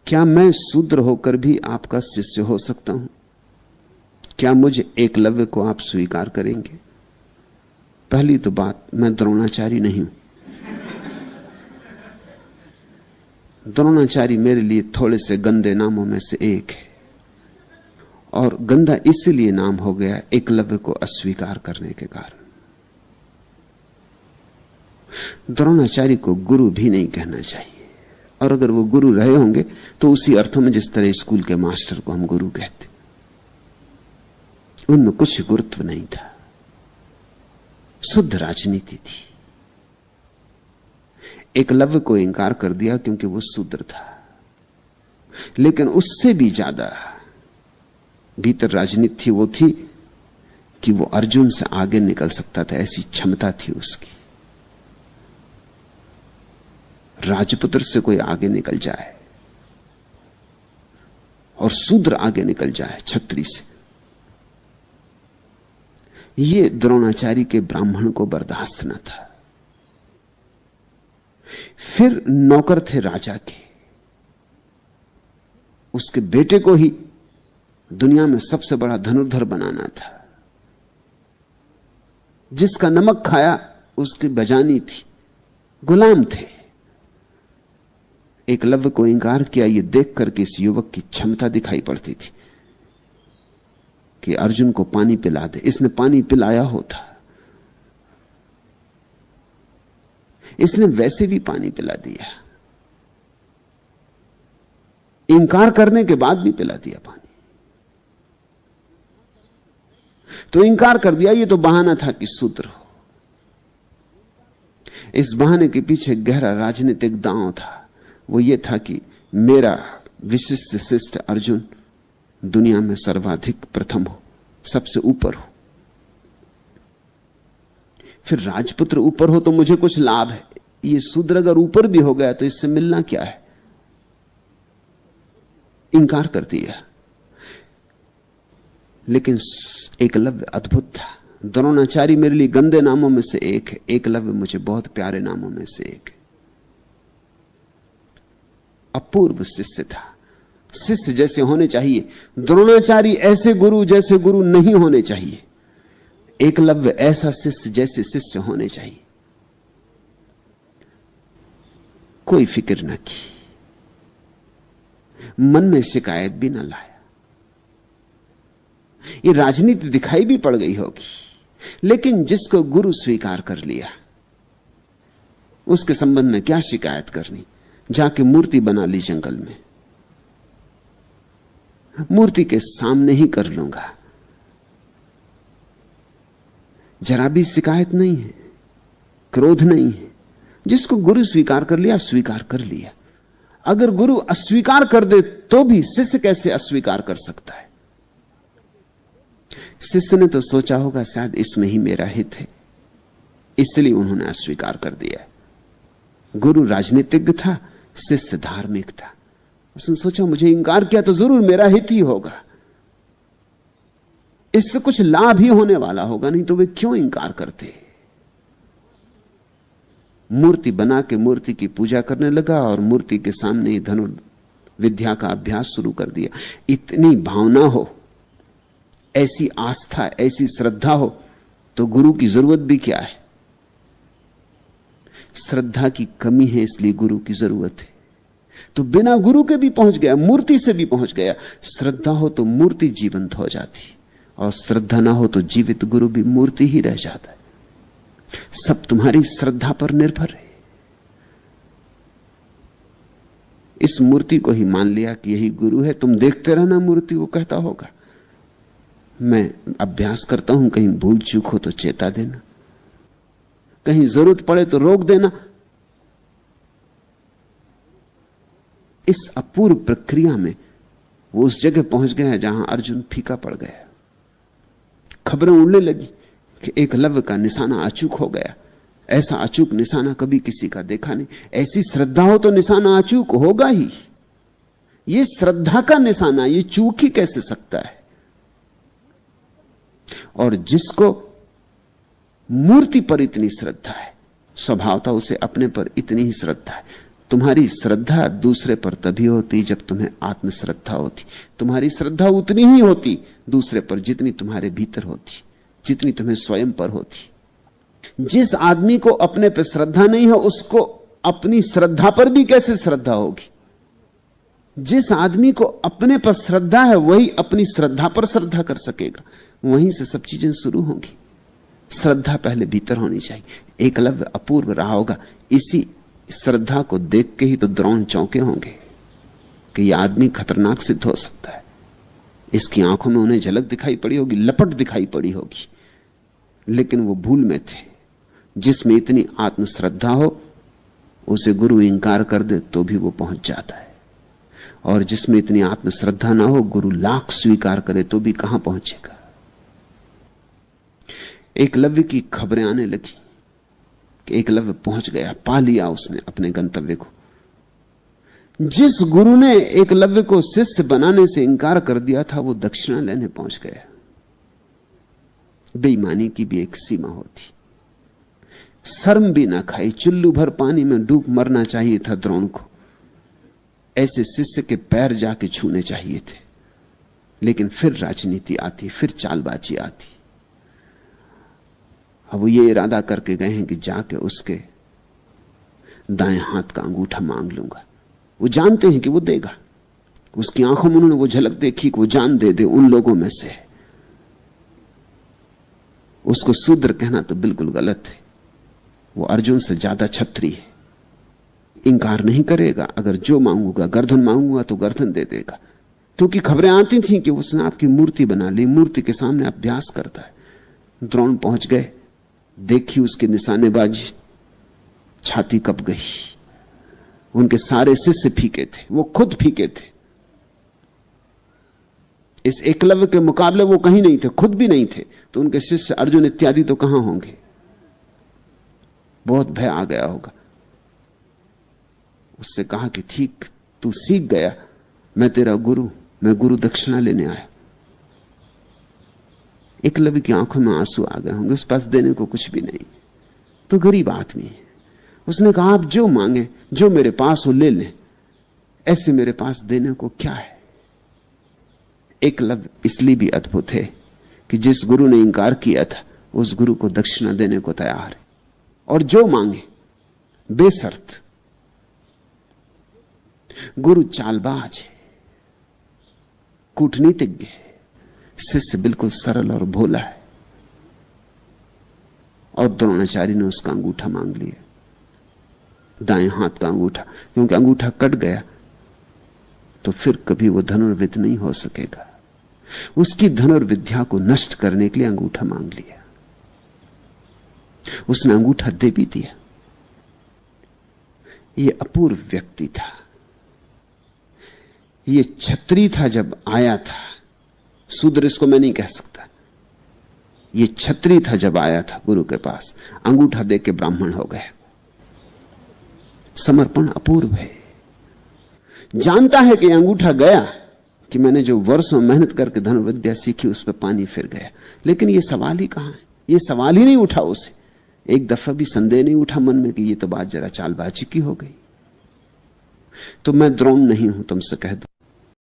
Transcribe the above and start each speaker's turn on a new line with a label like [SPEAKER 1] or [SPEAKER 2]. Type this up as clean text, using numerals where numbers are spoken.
[SPEAKER 1] क्या मैं शूद्र होकर भी आपका शिष्य हो सकता हूं? क्या मुझे एकलव्य को आप स्वीकार करेंगे? पहली तो बात, मैं द्रोणाचारी नहीं हूं। द्रोणाचारी मेरे लिए थोड़े से गंदे नामों में से एक है, और गंदा इसलिए नाम हो गया एकलव्य को अस्वीकार करने के कारण। द्रोणाचार्य को गुरु भी नहीं कहना चाहिए, और अगर वो गुरु रहे होंगे तो उसी अर्थों में जिस तरह स्कूल के मास्टर को हम गुरु कहते। उनमें कुछ गुरुत्व नहीं था, शुद्ध राजनीति थी। एकलव्य को इंकार कर दिया क्योंकि वो शूद्र था, लेकिन उससे भी ज्यादा भीतर राजनीति थी। वो थी कि वो अर्जुन से आगे निकल सकता था, ऐसी क्षमता थी उसकी। राजपुत्र से कोई आगे निकल जाए और शूद्र आगे निकल जाए छत्री से, ये द्रोणाचार्य के ब्राह्मण को बर्दाश्त न था। फिर नौकर थे राजा के, उसके बेटे को ही दुनिया में सबसे बड़ा धनुर्धर बनाना था। जिसका नमक खाया उसकी बजानी थी, गुलाम थे। एकलव्य को इंकार किया, यह देख करके इस युवक की क्षमता दिखाई पड़ती थी कि अर्जुन को पानी पिला दे। इसने पानी पिलाया होता, इसने वैसे भी पानी पिला दिया, इंकार करने के बाद भी पिला दिया पानी। तो इंकार कर दिया, ये तो बहाना था कि शूद्र हो। इस बहाने के पीछे गहरा राजनीतिक दांव था। वो ये था कि मेरा विशिष्ट शिष्ट अर्जुन दुनिया में सर्वाधिक प्रथम हो, सबसे ऊपर हो। फिर राजपुत्र ऊपर हो तो मुझे कुछ लाभ है, ये शूद्र अगर ऊपर भी हो गया तो इससे मिलना क्या है? इंकार कर दिया। लेकिन एकलव्य अद्भुत था। द्रोणाचार्य मेरे लिए गंदे नामों में से एक है, एकलव्य मुझे बहुत प्यारे नामों में से एक है। अपूर्व शिष्य था, शिष्य जैसे होने चाहिए। द्रोणाचार्य ऐसे गुरु जैसे गुरु नहीं होने चाहिए, एकलव्य ऐसा शिष्य जैसे शिष्य होने चाहिए। कोई फिक्र न की, मन में शिकायत भी न लाया। ये राजनीति दिखाई भी पड़ गई होगी, लेकिन जिसको गुरु स्वीकार कर लिया उसके संबंध में क्या शिकायत करनी? जाके मूर्ति बना ली जंगल में, मूर्ति के सामने ही कर लूंगा, जरा भी शिकायत नहीं है, क्रोध नहीं है। जिसको गुरु स्वीकार कर लिया, स्वीकार कर लिया। अगर गुरु अस्वीकार कर दे तो भी शिष्य कैसे अस्वीकार कर सकता है? शिष्य ने तो सोचा होगा शायद इसमें ही मेरा हित है, इसलिए उन्होंने अस्वीकार कर दिया। गुरु राजनीतिज्ञ था, शिष्य धार्मिक था। उसने सोचा मुझे इंकार किया तो जरूर मेरा हित ही होगा, इससे कुछ लाभ ही होने वाला होगा, नहीं तो वे क्यों इंकार करते? मूर्ति बना के मूर्ति की पूजा करने लगा और मूर्ति के सामने ही धनुर्विद्या का अभ्यास शुरू कर दिया। इतनी भावना हो, ऐसी आस्था, ऐसी श्रद्धा हो तो गुरु की जरूरत भी क्या है? श्रद्धा की कमी है, इसलिए गुरु की जरूरत है। तो बिना गुरु के भी पहुंच गया, मूर्ति से भी पहुंच गया। श्रद्धा हो तो मूर्ति जीवंत हो जाती, और श्रद्धा ना हो तो जीवित गुरु भी मूर्ति ही रह जाता है। सब तुम्हारी श्रद्धा पर निर्भर है। इस मूर्ति को ही मान लिया कि यही गुरु है, तुम देखते रहना, मूर्ति को कहता होगा मैं अभ्यास करता हूं, कहीं भूल चूक हो तो चेता देना, कहीं जरूरत पड़े तो रोक देना। इस अपूर्व प्रक्रिया में वो उस जगह पहुंच गया है जहां अर्जुन फीका पड़ गया। खबरें उड़ने लगी कि एकलव्य का निशाना अचूक हो गया। ऐसा अचूक निशाना कभी किसी का देखा नहीं। ऐसी श्रद्धा हो तो निशाना अचूक होगा ही। ये श्रद्धा का निशाना, ये चूक ही कैसे सकता है? और जिसको मूर्ति पर इतनी श्रद्धा है, स्वभावतः उसे अपने पर इतनी ही श्रद्धा है। तुम्हारी श्रद्धा दूसरे पर तभी होती जब तुम्हें आत्मश्रद्धा होती। तुम्हारी श्रद्धा उतनी ही होती दूसरे पर जितनी तुम्हारे भीतर होती, जितनी तुम्हें स्वयं पर होती। जिस आदमी को अपने पर श्रद्धा नहीं है उसको अपनी श्रद्धा पर भी कैसे श्रद्धा होगी? जिस आदमी को अपने पर श्रद्धा है वही अपनी श्रद्धा पर श्रद्धा कर सकेगा। वहीं से सब चीजें शुरू होंगी। श्रद्धा पहले भीतर होनी चाहिए। एकलव्य अपूर्व रहा होगा, इसी श्रद्धा को देख के ही तो द्रोण चौंके होंगे कि यह आदमी खतरनाक सिद्ध हो सकता है। इसकी आंखों में उन्हें झलक दिखाई पड़ी होगी, लपट दिखाई पड़ी होगी, लेकिन वो भूल में थे। जिसमें इतनी आत्मश्रद्धा हो उसे गुरु इंकार कर दे तो भी वो पहुंच जाता है, और जिसमें इतनी आत्मश्रद्धा ना हो गुरु लाख स्वीकार करे तो भी कहां पहुंचेगा। एकलव्य की खबरें आने लगी कि एकलव्य पहुंच गया, पा लिया उसने अपने गंतव्य को। जिस गुरु ने एकलव्य को शिष्य बनाने से इंकार कर दिया था वो दक्षिणा लेने पहुंच गया। बेईमानी की भी एक सीमा होती। शर्म भी ना खाई, चुल्लू भर पानी में डूब मरना चाहिए था द्रोण को। ऐसे शिष्य के पैर जाके छूने चाहिए थे। लेकिन फिर राजनीति आती, फिर चालबाजी आती। अब वो ये इरादा करके गए हैं कि जाके उसके दाएं हाथ का अंगूठा मांग लूंगा। वो जानते हैं कि वो देगा। उसकी आंखों में उन्होंने वो झलक देखी कि वो जान दे उन लोगों में से है। उसको शूद्र कहना तो बिल्कुल गलत है। वो अर्जुन से ज्यादा छत्री है। इंकार नहीं करेगा। अगर जो मांगूंगा, गर्दन मांगूंगा तो गर्दन दे देगा। क्योंकि खबरें आती थी कि उसने आपकी मूर्ति बना ली, मूर्ति के सामने अभ्यास करता है। द्रोण पहुंच गए, देखी उसकी निशानेबाजी, छाती कप गई। उनके सारे शिष्य फीके थे, वो खुद फीके थे। इस एकलव्य के मुकाबले वो कहीं नहीं थे, खुद भी नहीं थे, तो उनके शिष्य अर्जुन इत्यादि तो कहां होंगे। बहुत भय आ गया होगा। उससे कहा कि ठीक, तू सीख गया, मैं तेरा गुरु, मैं गुरु दक्षिणा लेने आया। एकलव्य की आंखों में आंसू आ गए होंगे। उस पास देने को कुछ भी नहीं, तो गरीब आदमी है। उसने कहा आप जो मांगे, जो मेरे पास हो ले लें, ऐसे मेरे पास देने को क्या है। एकलव्य इसलिए भी अद्भुत है कि जिस गुरु ने इंकार किया था उस गुरु को दक्षिणा देने को तैयार है, और जो मांगे बेशर्त। गुरु चालबाज है, कूटनीतिज्ञ है, शिष्य बिल्कुल सरल और भोला है। और द्रोणाचार्य ने उसका अंगूठा मांग लिया, दाएं हाथ का अंगूठा। क्योंकि अंगूठा कट गया तो फिर कभी वो धनुर्विद नहीं हो सकेगा। उसकी धनुर्विद्या को नष्ट करने के लिए अंगूठा मांग लिया। उसने अंगूठा दे भी दिया। ये अपूर्व व्यक्ति था, ये छत्री था जब आया था। शूद्र इसको मैं नहीं कह सकता। ये छत्री था जब आया था गुरु के पास, अंगूठा दे के ब्राह्मण हो गया। समर्पण अपूर्व है। जानता है कि अंगूठा गया कि मैंने जो वर्षों मेहनत करके धनुर्विद्या सीखी उस पर पानी फिर गया, लेकिन ये सवाल ही कहां है। ये सवाल ही नहीं उठा उसे। एक दफा भी संदेह नहीं उठा मन में कि ये तो बात जरा चालबाजी की हो गई। तो मैं द्रोण नहीं हूं, तुमसे कह दो।